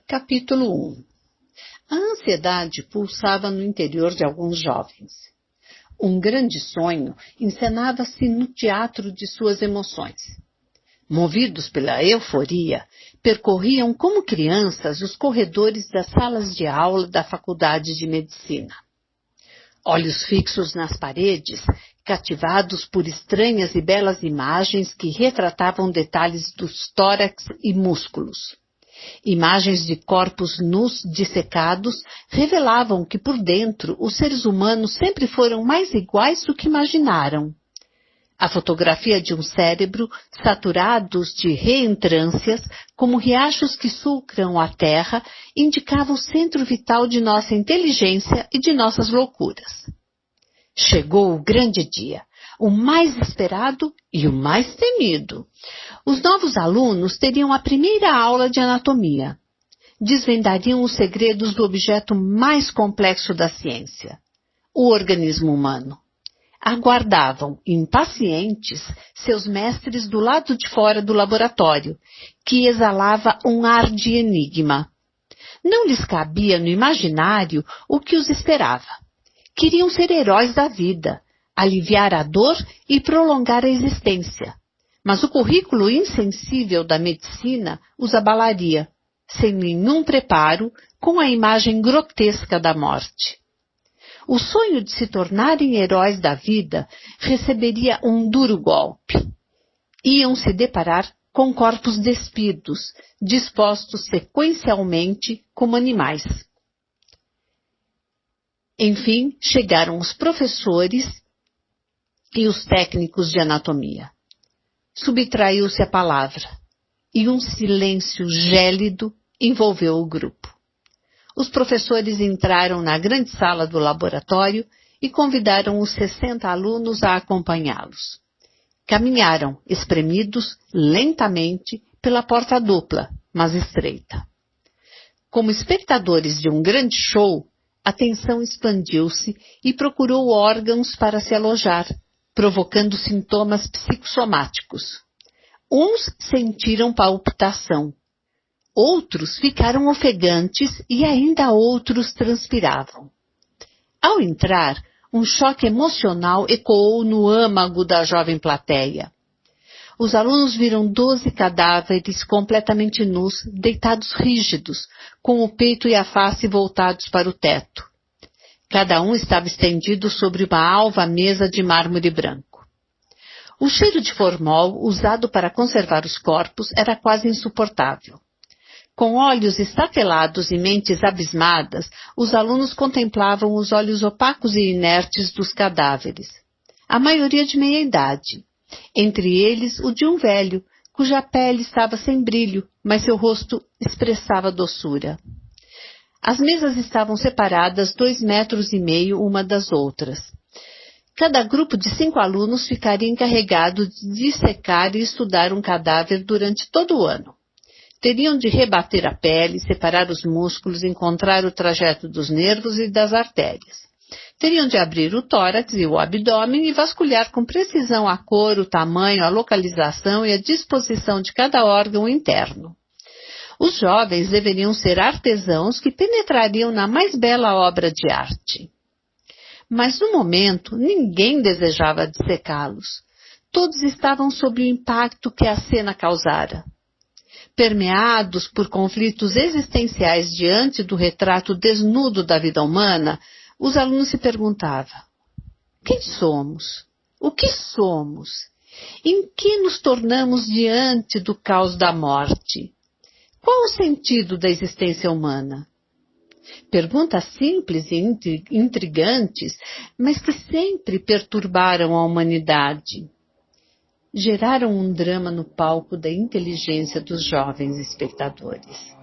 Capítulo 1. A ansiedade pulsava no interior de alguns jovens. Um grande sonho encenava-se no teatro de suas emoções. Movidos pela euforia, percorriam como crianças os corredores das salas de aula da Faculdade de Medicina. Olhos fixos nas paredes, cativados por estranhas e belas imagens que retratavam detalhes dos tórax e músculos. Imagens de corpos nus dissecados revelavam que por dentro os seres humanos sempre foram mais iguais do que imaginaram. A fotografia de um cérebro saturados de reentrâncias, como riachos que sulcram a terra, indicava o centro vital de nossa inteligência e de nossas loucuras. Chegou o grande dia, o mais esperado e o mais temido. Os novos alunos teriam a primeira aula de anatomia. Desvendariam os segredos do objeto mais complexo da ciência, o organismo humano. Aguardavam, impacientes, seus mestres do lado de fora do laboratório, que exalava um ar de enigma. Não lhes cabia no imaginário o que os esperava. Queriam ser heróis da vida, aliviar a dor e prolongar a existência. Mas o currículo insensível da medicina os abalaria, sem nenhum preparo, com a imagem grotesca da morte. O sonho de se tornarem heróis da vida receberia um duro golpe. Iam se deparar com corpos despidos, dispostos sequencialmente como animais. Enfim, chegaram os professores e os técnicos de anatomia. Subtraiu-se a palavra, e um silêncio gélido envolveu o grupo. Os professores entraram na grande sala do laboratório e convidaram os 60 alunos a acompanhá-los. Caminharam, espremidos, lentamente, pela porta dupla, mas estreita. Como espectadores de um grande show, a tensão expandiu-se e procurou órgãos para se alojar, provocando sintomas psicossomáticos. Uns sentiram palpitação. Outros ficaram ofegantes e ainda outros transpiravam. Ao entrar, um choque emocional ecoou no âmago da jovem plateia. Os alunos viram 12 cadáveres completamente nus, deitados rígidos, com o peito e a face voltados para o teto. Cada um estava estendido sobre uma alva mesa de mármore branco. O cheiro de formol usado para conservar os corpos era quase insuportável. Com olhos estatelados e mentes abismadas, os alunos contemplavam os olhos opacos e inertes dos cadáveres. A maioria de meia idade. Entre eles, o de um velho, cuja pele estava sem brilho, mas seu rosto expressava doçura. As mesas estavam separadas 2,5 metros uma das outras. Cada grupo de 5 alunos ficaria encarregado de dissecar e estudar um cadáver durante todo o ano. Teriam de rebater a pele, separar os músculos, encontrar o trajeto dos nervos e das artérias. Teriam de abrir o tórax e o abdômen e vasculhar com precisão a cor, o tamanho, a localização e a disposição de cada órgão interno. Os jovens deveriam ser artesãos que penetrariam na mais bela obra de arte. Mas no momento ninguém desejava dissecá-los. Todos estavam sob o impacto que a cena causara. Permeados por conflitos existenciais diante do retrato desnudo da vida humana, os alunos se perguntavam: quem somos? O que somos? Em que nos tornamos diante do caos da morte? Qual o sentido da existência humana? Perguntas simples e intrigantes, mas que sempre perturbaram a humanidade. Geraram um drama no palco da inteligência dos jovens espectadores.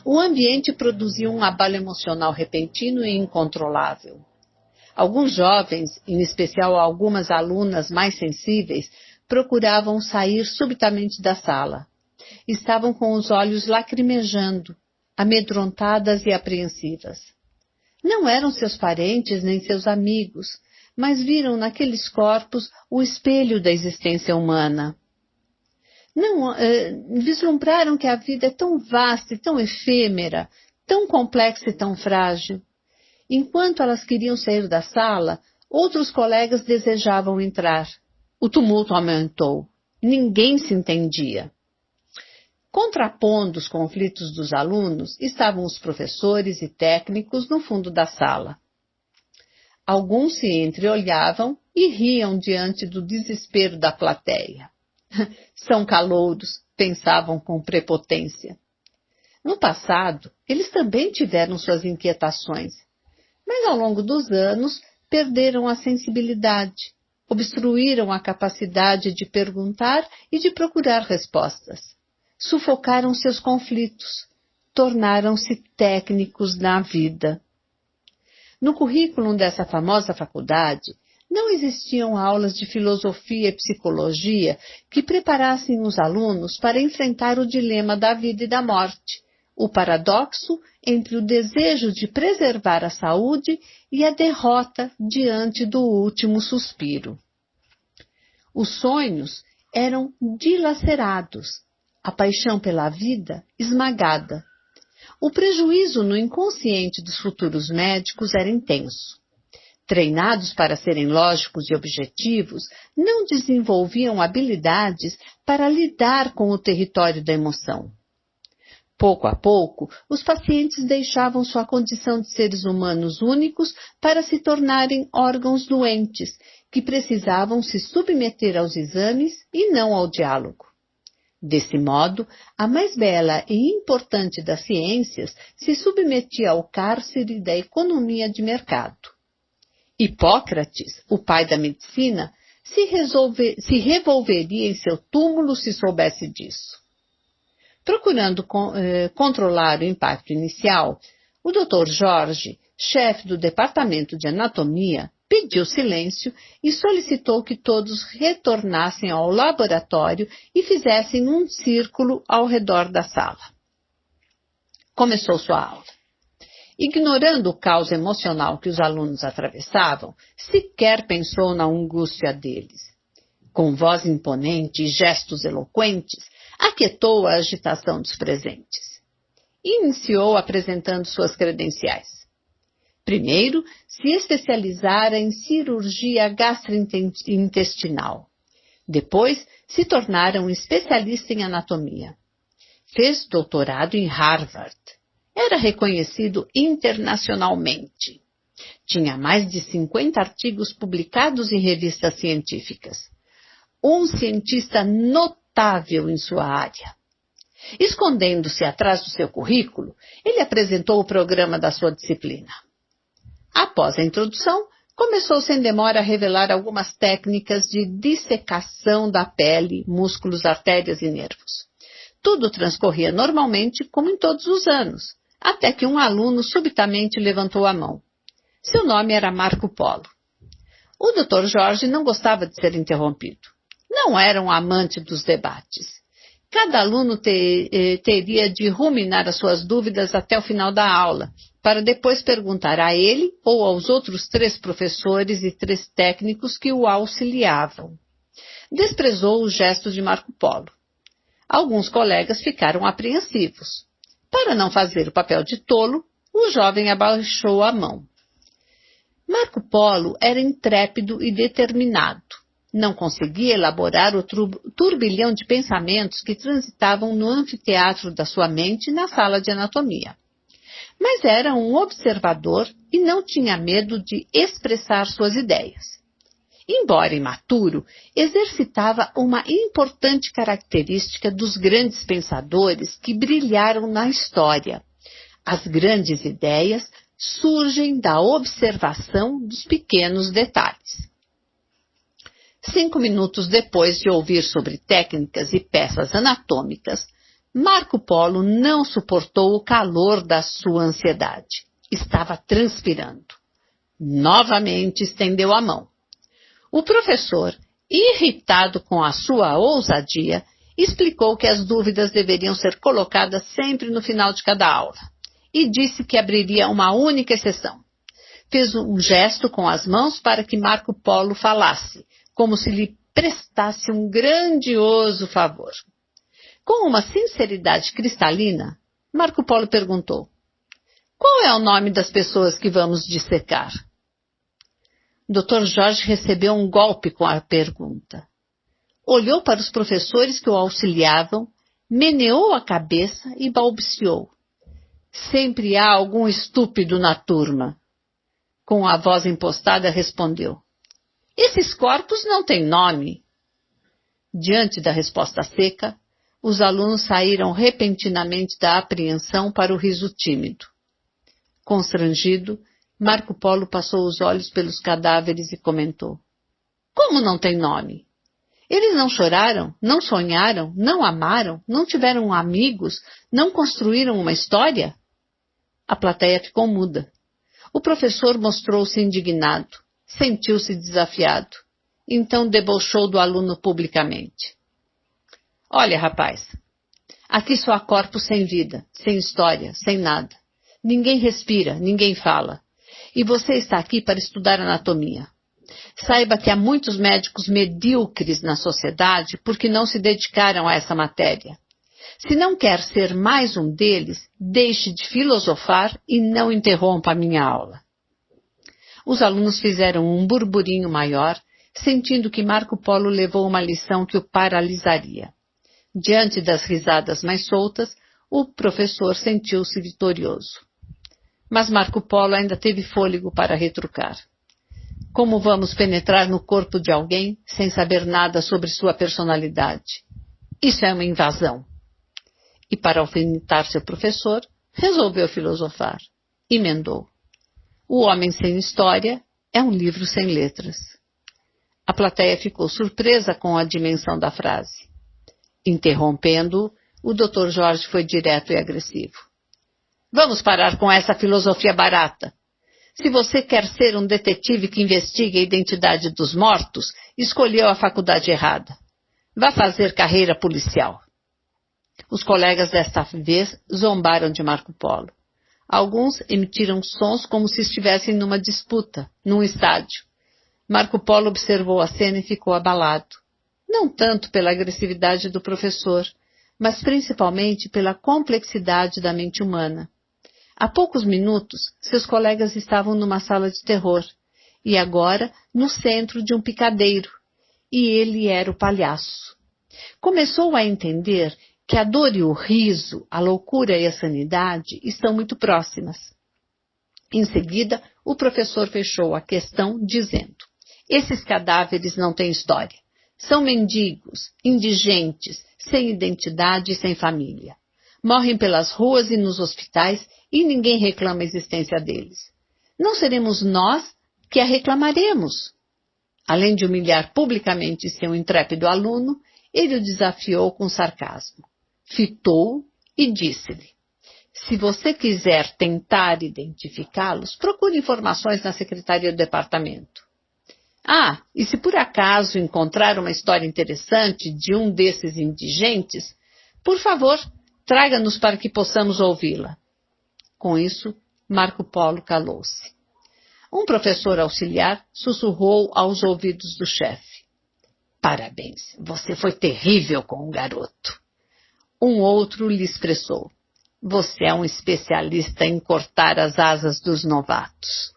O ambiente produzia um abalo emocional repentino e incontrolável. Alguns jovens, em especial algumas alunas mais sensíveis, procuravam sair subitamente da sala. Estavam com os olhos lacrimejando, amedrontadas e apreensivas. Não eram seus parentes nem seus amigos, mas viram naqueles corpos o espelho da existência humana. Não vislumbraram que a vida é tão vasta e tão efêmera, tão complexa e tão frágil. Enquanto elas queriam sair da sala, outros colegas desejavam entrar. O tumulto aumentou. Ninguém se entendia. Contrapondo os conflitos dos alunos, estavam os professores e técnicos no fundo da sala. Alguns se entreolhavam e riam diante do desespero da plateia. São calouros, pensavam com prepotência. No passado, eles também tiveram suas inquietações, mas ao longo dos anos perderam a sensibilidade, obstruíram a capacidade de perguntar e de procurar respostas. Sufocaram seus conflitos, tornaram-se técnicos na vida. No currículo dessa famosa faculdade, não existiam aulas de filosofia e psicologia que preparassem os alunos para enfrentar o dilema da vida e da morte, o paradoxo entre o desejo de preservar a saúde e a derrota diante do último suspiro. Os sonhos eram dilacerados, a paixão pela vida esmagada. O prejuízo no inconsciente dos futuros médicos era intenso. Treinados para serem lógicos e objetivos, não desenvolviam habilidades para lidar com o território da emoção. Pouco a pouco, os pacientes deixavam sua condição de seres humanos únicos para se tornarem órgãos doentes, que precisavam se submeter aos exames e não ao diálogo. Desse modo, a mais bela e importante das ciências se submetia ao cárcere da economia de mercado. Hipócrates, o pai da medicina, se revolveria em seu túmulo se soubesse disso. Procurando controlar o impacto inicial, o Dr. Jorge, chefe do departamento de anatomia, pediu silêncio e solicitou que todos retornassem ao laboratório e fizessem um círculo ao redor da sala. Começou sua aula. Ignorando o caos emocional que os alunos atravessavam, sequer pensou na angústia deles. Com voz imponente e gestos eloquentes, aquietou a agitação dos presentes. Iniciou apresentando suas credenciais. Primeiro, se especializara em cirurgia gastrointestinal. Depois, se tornara um especialista em anatomia. Fez doutorado em Harvard. Era reconhecido internacionalmente. Tinha mais de 50 artigos publicados em revistas científicas. Um cientista notável em sua área. Escondendo-se atrás do seu currículo, ele apresentou o programa da sua disciplina. Após a introdução, começou sem demora a revelar algumas técnicas de dissecação da pele, músculos, artérias e nervos. Tudo transcorria normalmente, como em todos os anos, até que um aluno subitamente levantou a mão. Seu nome era Marco Polo. O Dr. Jorge não gostava de ser interrompido. Não era um amante dos debates. Cada aluno teria de ruminar as suas dúvidas até o final da aula, para depois perguntar a ele ou aos outros 3 professores e 3 técnicos que o auxiliavam. Desprezou o gesto de Marco Polo. Alguns colegas ficaram apreensivos. Para não fazer o papel de tolo, o jovem abaixou a mão. Marco Polo era intrépido e determinado. Não conseguia elaborar o turbilhão de pensamentos que transitavam no anfiteatro da sua mente na sala de anatomia. Mas era um observador e não tinha medo de expressar suas ideias. Embora imaturo, exercitava uma importante característica dos grandes pensadores que brilharam na história. As grandes ideias surgem da observação dos pequenos detalhes. 5 minutos depois de ouvir sobre técnicas e peças anatômicas, Marco Polo não suportou o calor da sua ansiedade. Estava transpirando. Novamente estendeu a mão. O professor, irritado com a sua ousadia, explicou que as dúvidas deveriam ser colocadas sempre no final de cada aula e disse que abriria uma única exceção. Fez um gesto com as mãos para que Marco Polo falasse, como se lhe prestasse um grandioso favor. Com uma sinceridade cristalina, Marco Polo perguntou: qual é o nome das pessoas que vamos dissecar? Dr. Jorge recebeu um golpe com a pergunta. Olhou para os professores que o auxiliavam, meneou a cabeça e balbuciou: sempre há algum estúpido na turma. Com a voz impostada respondeu: esses corpos não têm nome. Diante da resposta seca, os alunos saíram repentinamente da apreensão para o riso tímido. Constrangido, Marco Polo passou os olhos pelos cadáveres e comentou: como não tem nome? Eles não choraram, não sonharam, não amaram, não tiveram amigos, não construíram uma história? A plateia ficou muda. O professor mostrou-se indignado, sentiu-se desafiado. Então debochou do aluno publicamente. Olha, rapaz, aqui só há corpos sem vida, sem história, sem nada. Ninguém respira, ninguém fala. E você está aqui para estudar anatomia. Saiba que há muitos médicos medíocres na sociedade porque não se dedicaram a essa matéria. Se não quer ser mais um deles, deixe de filosofar e não interrompa a minha aula. Os alunos fizeram um burburinho maior, sentindo que Marco Polo levou uma lição que o paralisaria. Diante das risadas mais soltas, o professor sentiu-se vitorioso. Mas Marco Polo ainda teve fôlego para retrucar. Como vamos penetrar no corpo de alguém sem saber nada sobre sua personalidade? Isso é uma invasão. E para alfinetar seu professor, resolveu filosofar. Emendou: O Homem Sem História é um livro sem letras. A plateia ficou surpresa com a dimensão da frase. Interrompendo-o, o Dr. Jorge foi direto e agressivo. Vamos parar com essa filosofia barata. Se você quer ser um detetive que investigue a identidade dos mortos, escolheu a faculdade errada. Vá fazer carreira policial. Os colegas desta vez zombaram de Marco Polo. Alguns emitiram sons como se estivessem numa disputa, num estádio. Marco Polo observou a cena e ficou abalado. Não tanto pela agressividade do professor, mas principalmente pela complexidade da mente humana. Há poucos minutos, seus colegas estavam numa sala de terror, e agora no centro de um picadeiro, e ele era o palhaço. Começou a entender que a dor e o riso, a loucura e a sanidade estão muito próximas. Em seguida, o professor fechou a questão dizendo: esses cadáveres não têm história. São mendigos, indigentes, sem identidade e sem família. Morrem pelas ruas e nos hospitais e ninguém reclama a existência deles. Não seremos nós que a reclamaremos. Além de humilhar publicamente seu intrépido aluno, ele o desafiou com sarcasmo. Fitou-o e disse-lhe: se você quiser tentar identificá-los, procure informações na secretaria do departamento. Ah, e se por acaso encontrar uma história interessante de um desses indigentes, por favor, traga-nos para que possamos ouvi-la. Com isso, Marco Polo calou-se. Um professor auxiliar sussurrou aos ouvidos do chefe: parabéns, você foi terrível com o garoto. Um outro lhe expressou: você é um especialista em cortar as asas dos novatos.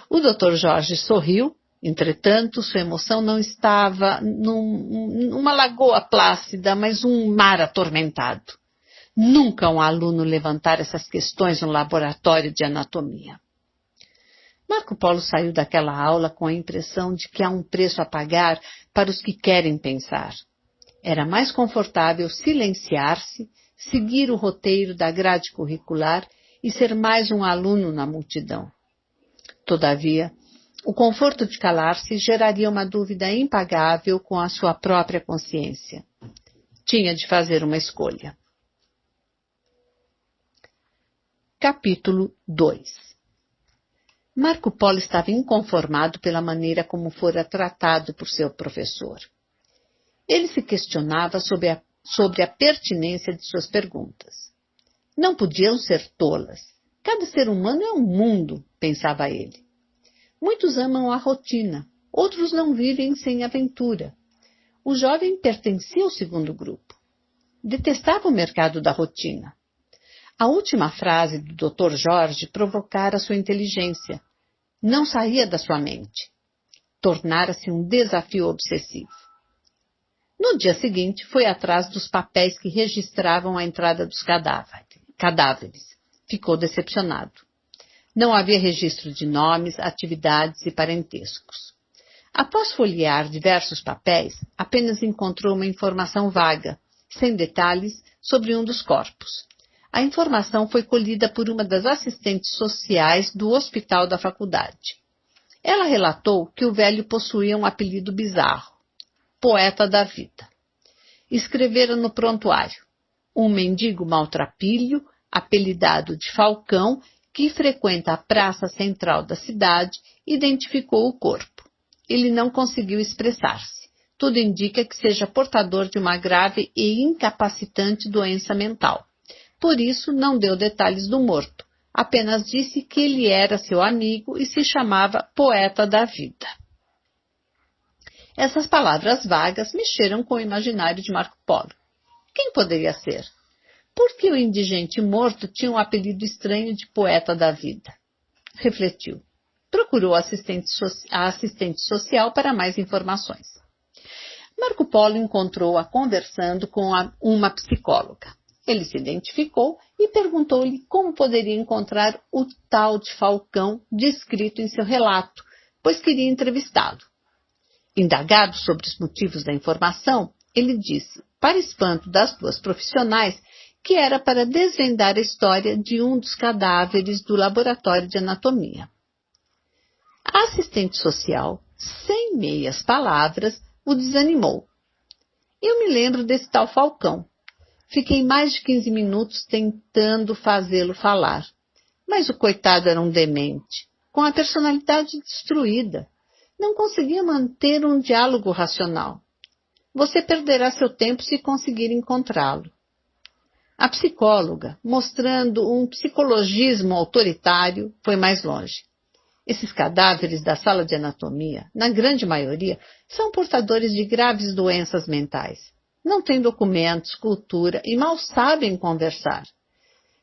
O Dr. Jorge sorriu. Entretanto, sua emoção não estava numa lagoa plácida, mas um mar atormentado. Nunca um aluno levantara essas questões no laboratório de anatomia. Marco Polo saiu daquela aula com a impressão de que há um preço a pagar para os que querem pensar. Era mais confortável silenciar-se, seguir o roteiro da grade curricular e ser mais um aluno na multidão. Todavia, o conforto de calar-se geraria uma dúvida impagável com a sua própria consciência. Tinha de fazer uma escolha. Capítulo 2. Marco Polo estava inconformado pela maneira como fora tratado por seu professor. Ele se questionava sobre a pertinência de suas perguntas. Não podiam ser tolas. Cada ser humano é um mundo, pensava ele. Muitos amam a rotina, outros não vivem sem aventura. O jovem pertencia ao segundo grupo. Detestava o mercado da rotina. A última frase do Dr. Jorge provocara sua inteligência. Não saía da sua mente. Tornara-se um desafio obsessivo. No dia seguinte, foi atrás dos papéis que registravam a entrada dos cadáveres. Ficou decepcionado. Não havia registro de nomes, atividades e parentescos. Após folhear diversos papéis, apenas encontrou uma informação vaga, sem detalhes, sobre um dos corpos. A informação foi colhida por uma das assistentes sociais do hospital da faculdade. Ela relatou que o velho possuía um apelido bizarro, poeta da vida. Escrevera no prontuário: um mendigo maltrapilho, apelidado de Falcão, que frequenta a praça central da cidade, identificou o corpo. Ele não conseguiu expressar-se. Tudo indica que seja portador de uma grave e incapacitante doença mental. Por isso, não deu detalhes do morto. Apenas disse que ele era seu amigo e se chamava Poeta da Vida. Essas palavras vagas mexeram com o imaginário de Marco Polo. Quem poderia ser? Por que o indigente morto tinha um apelido estranho de Poeta da Vida? Refletiu. Procurou a assistente social para mais informações. Marco Polo encontrou-a conversando com uma psicóloga. Ele se identificou e perguntou-lhe como poderia encontrar o tal de Falcão descrito em seu relato, pois queria entrevistá-lo. Indagado sobre os motivos da informação, ele disse, para espanto das duas profissionais, que era para desvendar a história de um dos cadáveres do laboratório de anatomia. A assistente social, sem meias palavras, o desanimou. Eu me lembro desse tal Falcão. Fiquei mais de 15 minutos tentando fazê-lo falar. Mas o coitado era um demente, com a personalidade destruída. Não conseguia manter um diálogo racional. Você perderá seu tempo se conseguir encontrá-lo. A psicóloga, mostrando um psicologismo autoritário, foi mais longe. Esses cadáveres da sala de anatomia, na grande maioria, são portadores de graves doenças mentais. Não têm documentos, cultura e mal sabem conversar.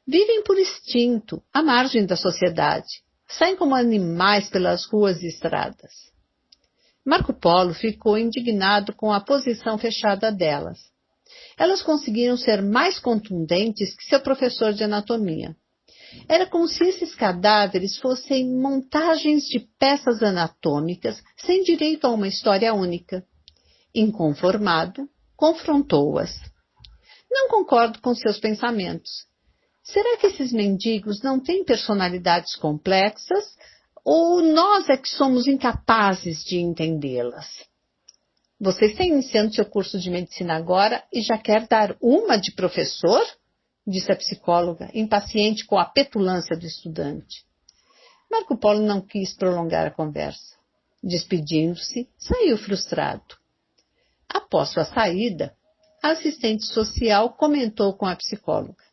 Vivem por instinto, à margem da sociedade. Saem como animais pelas ruas e estradas. Marco Polo ficou indignado com a posição fechada delas. Elas conseguiram ser mais contundentes que seu professor de anatomia. Era como se esses cadáveres fossem montagens de peças anatômicas sem direito a uma história única. Inconformado, confrontou-as. Não concordo com seus pensamentos. Será que esses mendigos não têm personalidades complexas ou nós é que somos incapazes de entendê-las? Você está iniciando seu curso de medicina agora e já quer dar uma de professor? Disse a psicóloga, impaciente com a petulância do estudante. Marco Polo não quis prolongar a conversa. Despedindo-se, saiu frustrado. Após sua saída, a assistente social comentou com a psicóloga.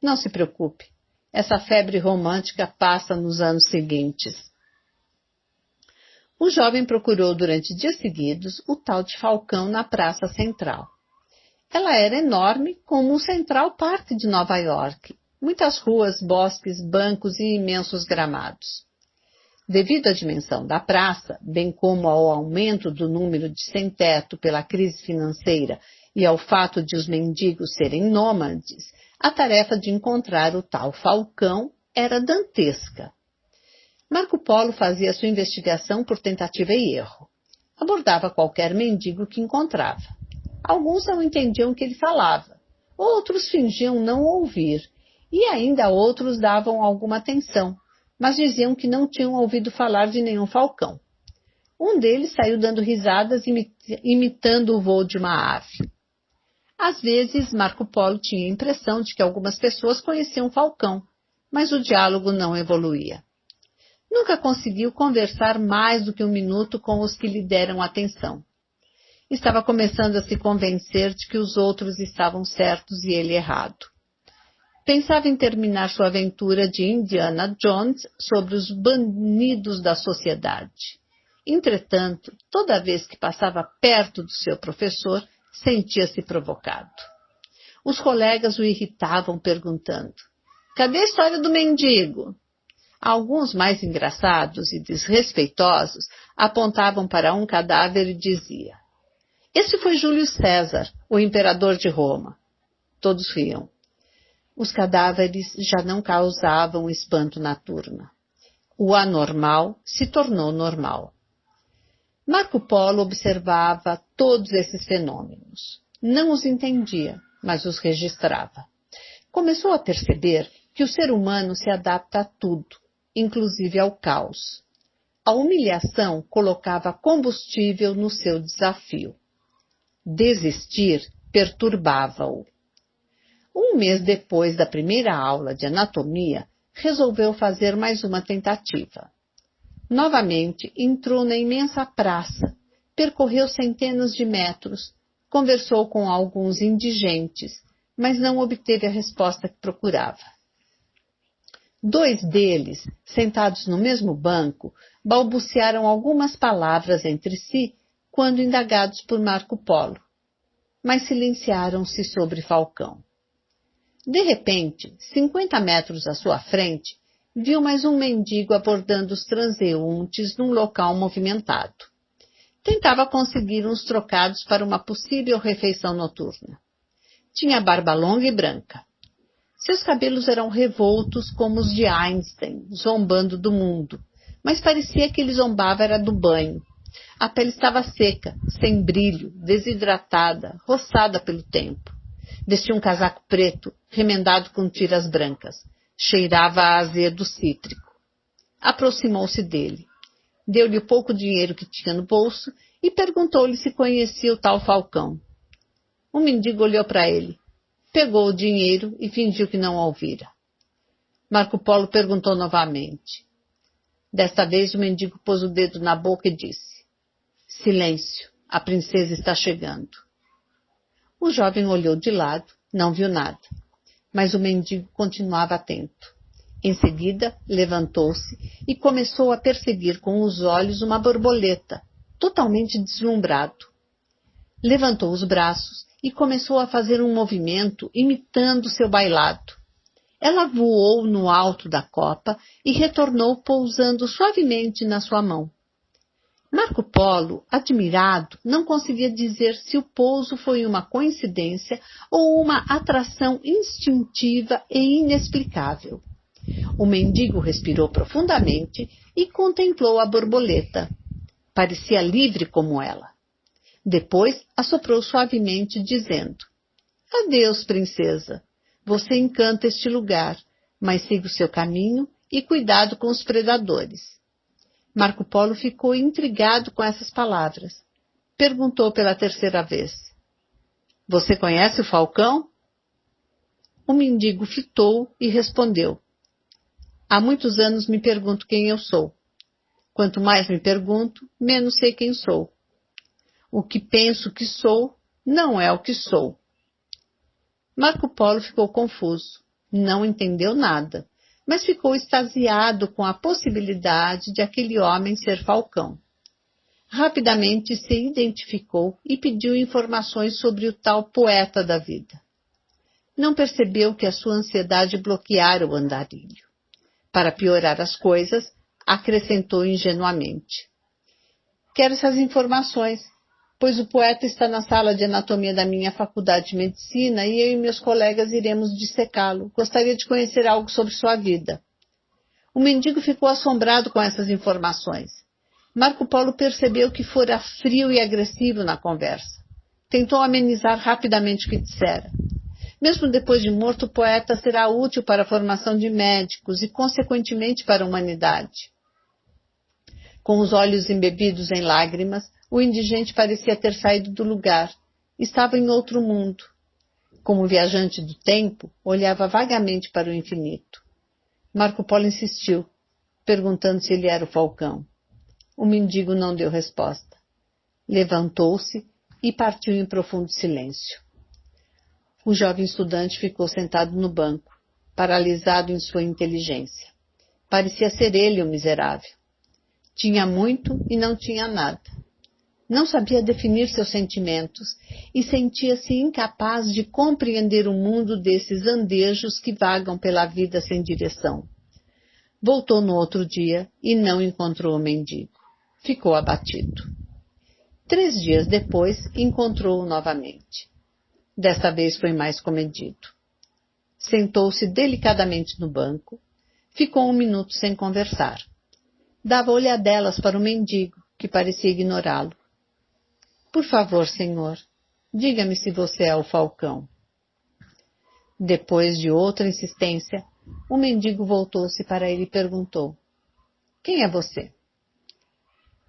Não se preocupe, essa febre romântica passa nos anos seguintes. O jovem procurou durante dias seguidos o tal de Falcão na Praça Central. Ela era enorme como o Central Park de Nova York. Muitas ruas, bosques, bancos e imensos gramados. Devido à dimensão da praça, bem como ao aumento do número de sem-teto pela crise financeira e ao fato de os mendigos serem nômades, a tarefa de encontrar o tal Falcão era dantesca. Marco Polo fazia sua investigação por tentativa e erro. Abordava qualquer mendigo que encontrava. Alguns não entendiam o que ele falava, outros fingiam não ouvir, e ainda outros davam alguma atenção, mas diziam que não tinham ouvido falar de nenhum falcão. Um deles saiu dando risadas, imitando o voo de uma ave. Às vezes, Marco Polo tinha a impressão de que algumas pessoas conheciam o falcão, mas o diálogo não evoluía. Nunca conseguiu conversar mais do que 1 minuto com os que lhe deram atenção. Estava começando a se convencer de que os outros estavam certos e ele errado. Pensava em terminar sua aventura de Indiana Jones sobre os banidos da sociedade. Entretanto, toda vez que passava perto do seu professor, sentia-se provocado. Os colegas o irritavam perguntando: cadê a história do mendigo? Alguns mais engraçados e desrespeitosos apontavam para um cadáver e diziam: esse foi Júlio César, o imperador de Roma. Todos riam. Os cadáveres já não causavam espanto na turma. O anormal se tornou normal. Marco Polo observava todos esses fenômenos. Não os entendia, mas os registrava. Começou a perceber que o ser humano se adapta a tudo, inclusive ao caos. A humilhação colocava combustível no seu desafio. Desistir perturbava-o. Um mês depois da primeira aula de anatomia, resolveu fazer mais uma tentativa. Novamente entrou na imensa praça, percorreu centenas de metros, conversou com alguns indigentes, mas não obteve a resposta que procurava. 2 deles, sentados no mesmo banco, balbuciaram algumas palavras entre si quando indagados por Marco Polo, mas silenciaram-se sobre Falcão. De repente, 50 metros à sua frente, viu mais um mendigo abordando os transeuntes num local movimentado. Tentava conseguir uns trocados para uma possível refeição noturna. Tinha barba longa e branca. Seus cabelos eram revoltos como os de Einstein, zombando do mundo, mas parecia que ele zombava era do banho. A pele estava seca, sem brilho, desidratada, roçada pelo tempo. Vestia um casaco preto, remendado com tiras brancas. Cheirava a azedo cítrico. Aproximou-se dele. Deu-lhe o pouco dinheiro que tinha no bolso e perguntou-lhe se conhecia o tal Falcão. O mendigo olhou para ele, pegou o dinheiro e fingiu que não ouvira. Marco Polo perguntou novamente. Desta vez o mendigo pôs o dedo na boca e disse: silêncio, a princesa está chegando. O jovem olhou de lado, não viu nada, mas o mendigo continuava atento. Em seguida, levantou-se e começou a perseguir com os olhos uma borboleta, totalmente deslumbrado. Levantou os braços e começou a fazer um movimento imitando seu bailado. Ela voou no alto da copa e retornou pousando suavemente na sua mão. Marco Polo, admirado, não conseguia dizer se o pouso foi uma coincidência ou uma atração instintiva e inexplicável. O mendigo respirou profundamente e contemplou a borboleta. Parecia livre como ela. Depois assoprou suavemente, dizendo: adeus, princesa. Você encanta este lugar, mas siga o seu caminho e cuidado com os predadores. Marco Polo ficou intrigado com essas palavras. Perguntou pela terceira vez: você conhece o Falcão? O mendigo fitou e respondeu: há muitos anos me pergunto quem eu sou. Quanto mais me pergunto, menos sei quem sou. O que penso que sou, não é o que sou. Marco Polo ficou confuso. Não entendeu nada, mas ficou extasiado com a possibilidade de aquele homem ser Falcão. Rapidamente se identificou e pediu informações sobre o tal poeta da vida. Não percebeu que a sua ansiedade bloqueara o andarilho. Para piorar as coisas, acrescentou ingenuamente: quero essas informações, pois o poeta está na sala de anatomia da minha faculdade de medicina e eu e meus colegas iremos dissecá-lo. Gostaria de conhecer algo sobre sua vida. O mendigo ficou assombrado com essas informações. Marco Polo percebeu que fora frio e agressivo na conversa. Tentou amenizar rapidamente o que dissera. Mesmo depois de morto, o poeta será útil para a formação de médicos e, consequentemente, para a humanidade. Com os olhos embebidos em lágrimas, o indigente parecia ter saído do lugar. Estava em outro mundo. Como viajante do tempo, olhava vagamente para o infinito. Marco Polo insistiu, perguntando se ele era o Falcão. O mendigo não deu resposta. Levantou-se e partiu em profundo silêncio. O jovem estudante ficou sentado no banco, paralisado em sua inteligência. Parecia ser ele o miserável. Tinha muito e não tinha nada. Não sabia definir seus sentimentos e sentia-se incapaz de compreender o mundo desses andejos que vagam pela vida sem direção. Voltou no outro dia e não encontrou o mendigo. Ficou abatido. 3 dias depois, encontrou-o novamente. Desta vez foi mais comedido. Sentou-se delicadamente no banco. Ficou 1 minuto sem conversar. Dava olhadelas para o mendigo, que parecia ignorá-lo. Por favor, senhor, diga-me se você é o Falcão. Depois de outra insistência, o mendigo voltou-se para ele e perguntou: Quem é você?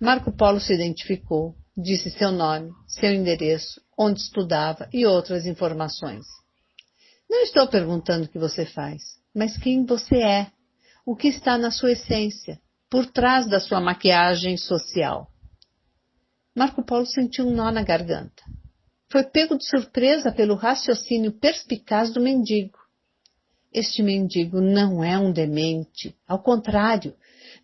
Marco Polo se identificou, disse seu nome, seu endereço, onde estudava e outras informações. Não estou perguntando o que você faz, mas quem você é, o que está na sua essência, por trás da sua maquiagem social. Marco Polo sentiu um nó na garganta. Foi pego de surpresa pelo raciocínio perspicaz do mendigo. Este mendigo não é um demente, ao contrário.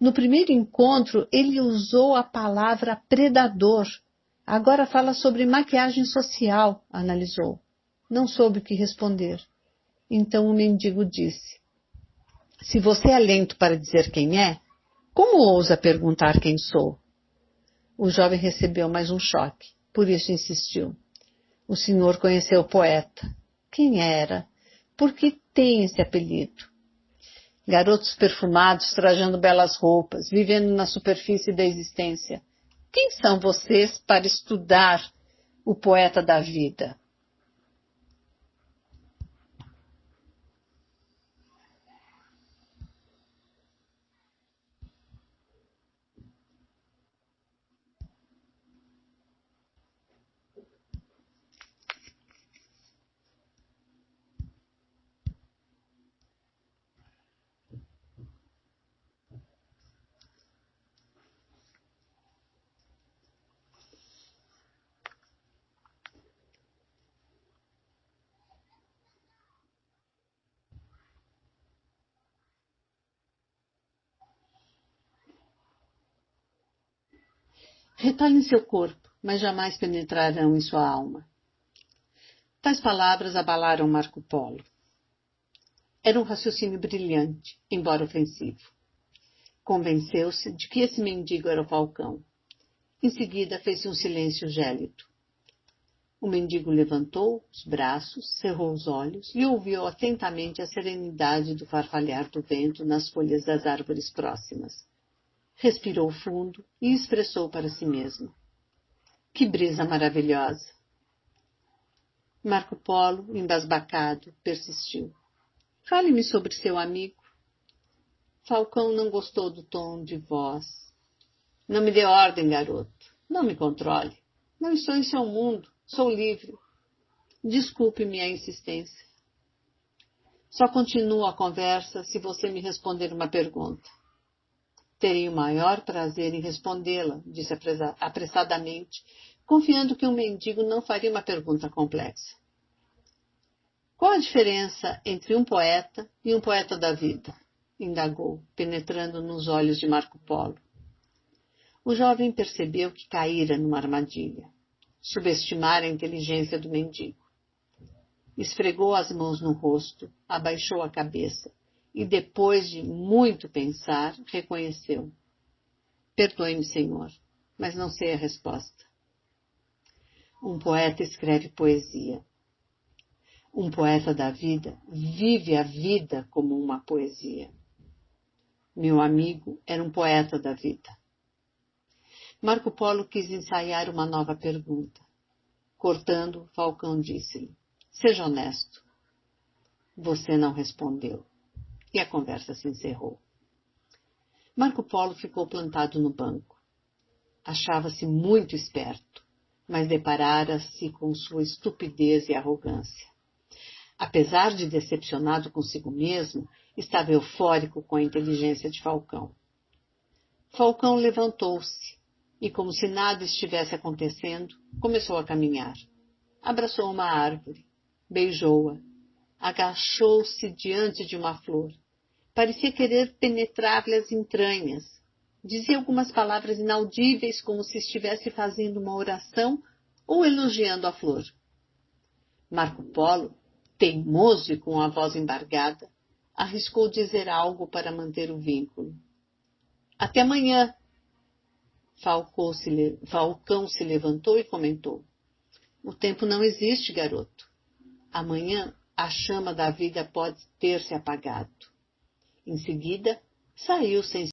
No primeiro encontro, ele usou a palavra predador. Agora fala sobre maquiagem social, analisou. Não soube o que responder. Então o mendigo disse: Se você é lento para dizer quem é, como ousa perguntar quem sou? O jovem recebeu mais um choque, por isso insistiu. O senhor conheceu o poeta. Quem era? Por que tem esse apelido? Garotos perfumados, trajando belas roupas, vivendo na superfície da existência. Quem são vocês para estudar o poeta da vida? Retalhem seu corpo, mas jamais penetrarão em sua alma. Tais palavras abalaram Marco Polo. Era um raciocínio brilhante, embora ofensivo. Convenceu-se de que esse mendigo era o Falcão. Em seguida, fez-se um silêncio gélido. O mendigo levantou os braços, cerrou os olhos e ouviu atentamente a serenidade do farfalhar do vento nas folhas das árvores próximas. Respirou fundo e expressou para si mesmo: Que brisa maravilhosa! Marco Polo, embasbacado, persistiu: Fale-me sobre seu amigo. Falcão não gostou do tom de voz. Não me dê ordem, garoto. Não me controle. Não estou em seu mundo. Sou livre. Desculpe-me a insistência. Só continuo a conversa se você me responder uma pergunta. Terei o maior prazer em respondê-la, disse apressadamente, confiando que um mendigo não faria uma pergunta complexa. Qual a diferença entre um poeta e um poeta da vida? Indagou, penetrando nos olhos de Marco Polo. O jovem percebeu que caíra numa armadilha. Subestimara a inteligência do mendigo. Esfregou as mãos no rosto, abaixou a cabeça e, depois de muito pensar, reconheceu. Perdoe-me, senhor, mas não sei a resposta. Um poeta escreve poesia. Um poeta da vida vive a vida como uma poesia. Meu amigo era um poeta da vida. Marco Polo quis ensaiar uma nova pergunta. Cortando, Falcão disse-lhe: Seja honesto. Você não respondeu. E a conversa se encerrou. Marco Polo ficou plantado no banco. Achava-se muito esperto, mas deparara-se com sua estupidez e arrogância. Apesar de decepcionado consigo mesmo, estava eufórico com a inteligência de Falcão. Falcão levantou-se e, como se nada estivesse acontecendo, começou a caminhar. Abraçou uma árvore, beijou-a, agachou-se diante de uma flor. Parecia querer penetrar-lhe as entranhas. Dizia algumas palavras inaudíveis, como se estivesse fazendo uma oração ou elogiando a flor. Marco Polo, teimoso e com a voz embargada, arriscou dizer algo para manter o vínculo. Até amanhã. Falcão se levantou e comentou. O tempo não existe, garoto. Amanhã a chama da vida pode ter se apagado. Em seguida, saiu sem